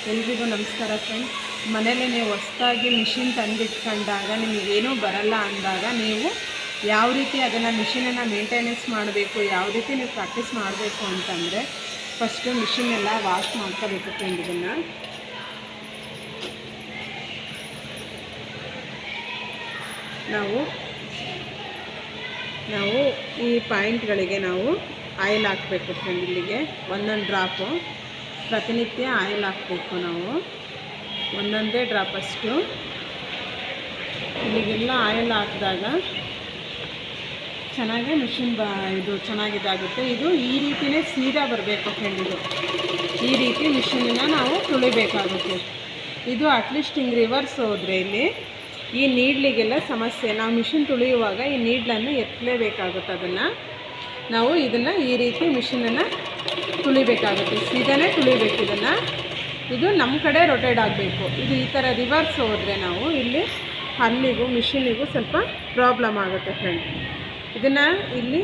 ಎಲ್ರಿಗೂ ನಮಸ್ಕಾರ ಫ್ರೆಂಡ್ಸ್. ಮನೇಲಿ ನೀವು ಹೊಸದಾಗಿ ಮಿಷಿನ್ ತಂದಿಟ್ಕೊಂಡಾಗ ನಿಮಗೇನೂ ಬರಲ್ಲ ಅಂದಾಗ ನೀವು ಯಾವ ರೀತಿ ಅದನ್ನು ಮಿಷಿನನ್ನು ಮೇಂಟೆನೆನ್ಸ್ ಮಾಡಬೇಕು, ಯಾವ ರೀತಿ ನೀವು ಪ್ರಾಕ್ಟೀಸ್ ಮಾಡಬೇಕು ಅಂತಂದರೆ ಫಸ್ಟು ಮಿಷಿನೆಲ್ಲ ವಾಶ್ ಮಾಡ್ಕೋಬೇಕು ಫ್ರೆಂಡ್. ಇದನ್ನು ನಾವು ಈ ಪಾಯಿಂಟ್ಗಳಿಗೆ ನಾವು ಆಯಿಲ್ ಹಾಕಬೇಕು ಫ್ರೆಂಡ್. ಇಲ್ಲಿಗೆ ಒಂದೊಂದು ಡ್ರಾಪು ಪ್ರತಿನಿತ್ಯ ಆಯಿಲ್ ಹಾಕಬೇಕು. ನಾವು ಒಂದೊಂದೇ ಡ್ರಾಪ್ ಅಷ್ಟು ಇಲ್ಲಿಗೆಲ್ಲ ಆಯಿಲ್ ಹಾಕಿದಾಗ ಚೆನ್ನಾಗಿ ಮಿಷಿನ್ ಇದು ಚೆನ್ನಾಗಿದಾಗುತ್ತೆ. ಇದು ಈ ರೀತಿಯೇ ಸೀದಾ ಬರಬೇಕು ಫ್ರೆಂಡ್. ಇದು ಈ ರೀತಿ ಮಿಷಿನನ್ನು ನಾವು ತುಳಿಬೇಕಾಗುತ್ತೆ. ಇದು ಅಟ್ಲೀಸ್ಟ್ ಹಿಂಗೆ ರಿವರ್ಸ್ ಹೋದರೆ ಇಲ್ಲಿ ಈ ನೀಡ್ಲಿಗೆಲ್ಲ ಸಮಸ್ಯೆ. ನಾವು ಮಿಷಿನ್ ತುಳಿಯುವಾಗ ಈ ನೀಡ್ಲನ್ನು ಎತ್ತಲೇಬೇಕಾಗುತ್ತೆ. ನಾವು ಇದನ್ನು ಈ ರೀತಿ ಮಿಷಿನನ್ನು ತುಳಿಬೇಕಾಗುತ್ತೆ. ಸೀದಾನೇ ತುಳಿಬೇಕು ಇದನ್ನು. ಇದು ನಮ್ಮ ಕಡೆ ರೊಟೇಟ್ ಆಗಬೇಕು. ಇದು ಈ ಥರ ರಿವರ್ಸ್ ಹೋದರೆ ನಾವು ಇಲ್ಲಿ ಹಲ್ಲಿಗೂ ಮಿಷಿನಿಗೂ ಸ್ವಲ್ಪ ಪ್ರಾಬ್ಲಮ್ ಆಗುತ್ತೆ ಫ್ರೆಂಡ್. ಇದನ್ನು ಇಲ್ಲಿ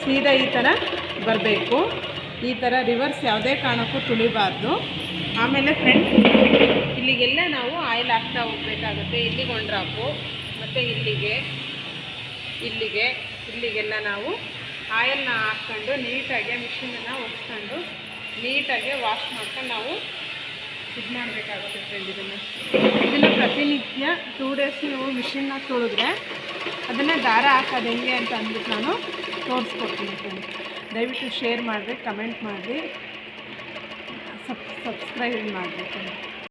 ಸೀದಾ ಈ ಥರ ಬರಬೇಕು. ಈ ಥರ ರಿವರ್ಸ್ ಯಾವುದೇ ಕಾರಣಕ್ಕೂ ತುಳಿಬಾರ್ದು. ಆಮೇಲೆ ಫ್ರೆಂಡ್ ಇಲ್ಲಿಗೆಲ್ಲ ನಾವು ಆಯಿಲ್ ಹಾಕ್ತಾ ಹೋಗಬೇಕಾಗುತ್ತೆ. ಇಲ್ಲಿಗೆ ಒಂದು ಡ್ರಾಪು ಮತ್ತು ಇಲ್ಲಿಗೆಲ್ಲ ನಾವು ಆಯಿಲ್ನ ಹಾಕ್ಕೊಂಡು ನೀಟಾಗಿ ಮಿಷಿನನ್ನು ಒರೆಸ್ಕೊಂಡು ನೀಟಾಗಿ ವಾಶ್ ಮಾಡ್ಕೊಂಡು ನಾವು ಇದು ಮಾಡಬೇಕಾಗುತ್ತೆ ಫ್ರೆಂಡ್. ಇದನ್ನು ಪ್ರತಿನಿತ್ಯ 2 ಡೇಸ್ ನೀವು ಮಿಷಿನ್ನ ತೊಳೆದ್ರೆ ಅದನ್ನು ದಾರ ಹಾಕೋದು ಹೆಂಗೆ ಅಂತ ಅಂದ್ಬಿಟ್ಟು ನಾನು ತೋರಿಸ್ಕೊಡ್ತೀನಿ ಫ್ರೆಂಡ್. ದಯವಿಟ್ಟು ಶೇರ್ ಮಾಡಿರಿ, ಕಮೆಂಟ್ ಮಾಡಿರಿ, ಸಬ್ಸ್ಕ್ರೈಬ್ ಮಾಡಿರಿ ಫ್ರೆಂಡ್.